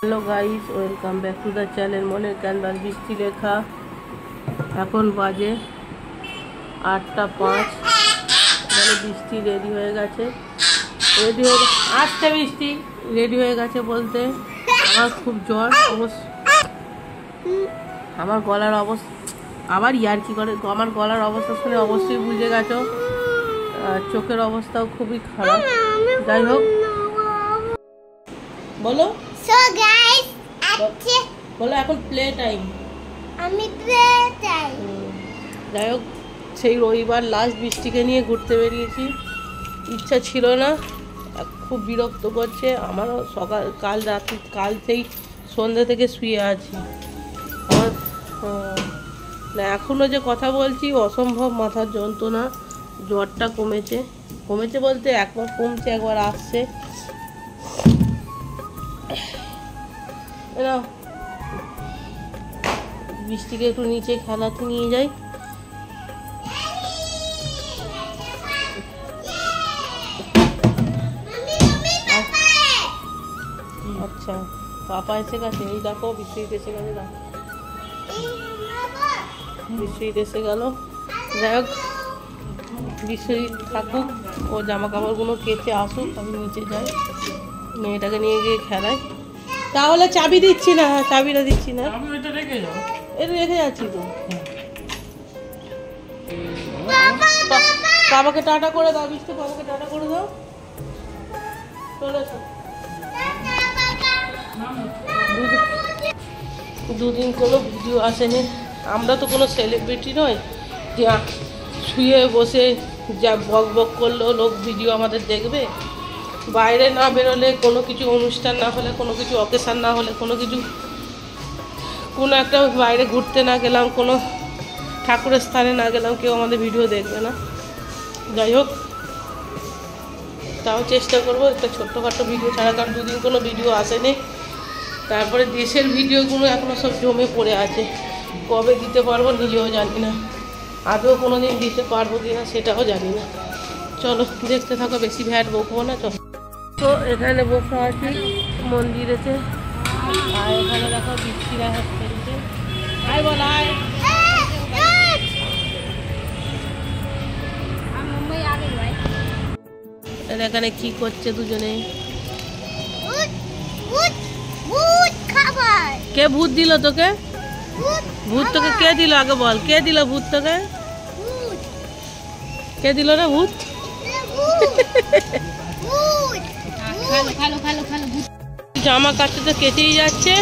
Hello guys, welcome back to the channel मनेर canvas বৃষ্টি লেখা। এখন বাজে 8টা 5। মানে বৃষ্টি রেডি হয়ে গেছে, আসতে বৃষ্টি রেডি হয়ে গেছে বলতে আমার খুব জ্বর অবস্থা, আমার গলার অবস্থা আবার ইয়ার কি করে, আমার গলার অবস্থা শুনে অবশ্যই বুঝে গেছো। চোখের অবস্থাও খুবই খারাপ। যাই হোক, বলো সো গাইস, আজকে বলো এখন প্লে টাইম। আমি প্লে টাইম। যাই হোক, সেই রবিবার লাস্ট বৃষ্টিকে নিয়ে ঘুরতে বেরিয়েছি। ইচ্ছা ছিল না, খুব বিরক্ত করছে। আমারও কাল সেই সন্ধ্যা থেকে শুয়ে আছি। আমার না এখনও যে কথা বলছি অসম্ভব মাথার যন্ত্রণা। জ্বরটা কমেছে বলতে একবার কমছে একবার আসছে। বৃষ্টিকে একটু নিচে খেলাতে নিয়ে যাই। আচ্ছা, পাপা এসে গেছে। এই দেখো বিশ্বজিৎ এসে গেছে। দেখো বিশ্বজিৎ এসে গেল। যাই হোক, বিশ্বজিৎ থাকুক, ও জামা কাপড়গুলো কেচে আসুক, আমি নিচে যাই, মেয়েটাকে নিয়ে গিয়ে খেলাই। তাহলে চাবি দিচ্ছি না, চাবিটা দিচ্ছি না, এটা রেখে যাচ্ছি তো। বাবাকে টাটা করে দাও, বৃষ্টি বাবাকে টাটা করে দাও। চলেছ, দুদিন কোনো ভিডিও আসেনি। আমরা তো কোনো সেলিব্রিটি নয় যে শুয়ে বসে যা বক বক করলেও লোক ভিডিও আমাদের দেখবে। বাইরে না বেরোলে, কোনো কিছু অনুষ্ঠান না হলে, কোনো কিছু অকেশান না হলে, কোনো একটা বাইরে ঘুরতে না গেলাম, কোনো ঠাকুরের স্থানে না গেলাম, কেউ আমাদের ভিডিও দেখবে না। যাই হোক, তাও চেষ্টা করবো একটা ছোট্টখাটো ভিডিও ছাড়া, কারণ দুদিন কোনো ভিডিও আসেনি। তারপরে দেশের ভিডিওগুলো এখনও সব জমে পড়ে আছে, কবে দিতে পারবো নিজেও জানি না। আদৌ কোনো দিন দিতে পারবো কি না সেটাও জানি না। চলো দেখতে থাকো, বেশি ভ্যাট বকবো না। চলো, তো এখানে বসে আছি মন্দিরেতে, আর এখানে দেখো বৃষ্টিরা হাত ফেলছে। আয় বল, আয়। এখানে কি করছে দুজনে? কে ভূত দিল তোকে? ভূত তোকে কে দিল আগে বল, কে দিল ভূত তোকে? কে দিল রে ভূত? জামা কাচতে তো কেটেই যাচ্ছে।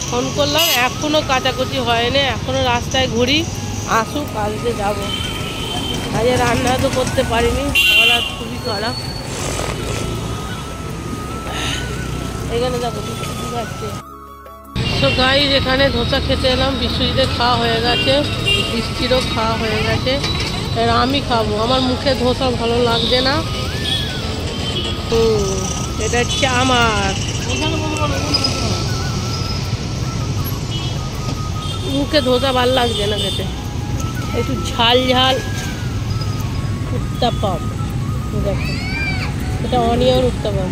ফোন করলাম, এখনো কাচাকুচি হয়নি, এখনো রাস্তায় ঘুরি, আসুক কালকে যাবো। আজ রান্না তো করতে পারিনি, খাওয়া খুবই খারাপ। এখানে দেখো বৃষ্টি যাচ্ছে। তো গাইস, এখানে ধোসা খেতে এলাম। বিশ্বজিতের খাওয়া হয়ে গেছে, বৃষ্টিরও খাওয়া হয়ে গেছে, আর আমি খাবো। আমার মুখে ধোসা ভালো লাগছে না। এটা হচ্ছে আমার মুখে ধোসা ভালো লাগছে না খেতে। একটু ঝাল ঝাল উত্তাপাম, দেখো এটা অনিয়ন উত্তাপাম।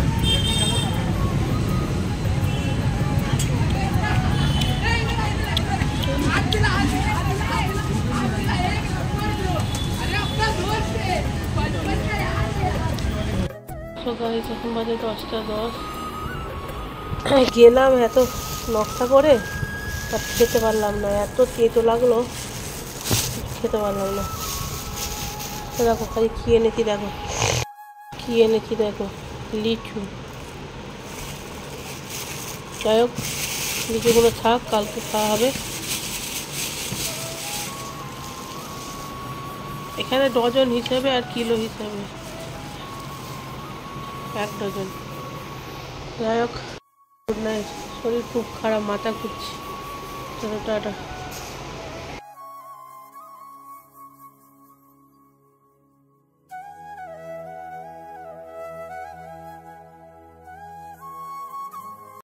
এখন বাজে 10টা 10। গেলাম এত নকশা করে, আর খেতে পারলাম না, এত তেতো লাগলো, খেতে পারলাম না। দেখো খালি কি এনেছি, দেখো লিচু। যাই হোক, লিচুগুলো থাক, কালকে খাওয়া হবে। এখানে ডজন হিসেবে আর কিলো হিসেবে 1 ডজন। যাই হোক, গুড নাইট। শরীর খুব খারাপ, মাথা ঘুরছে। চলো টাটা।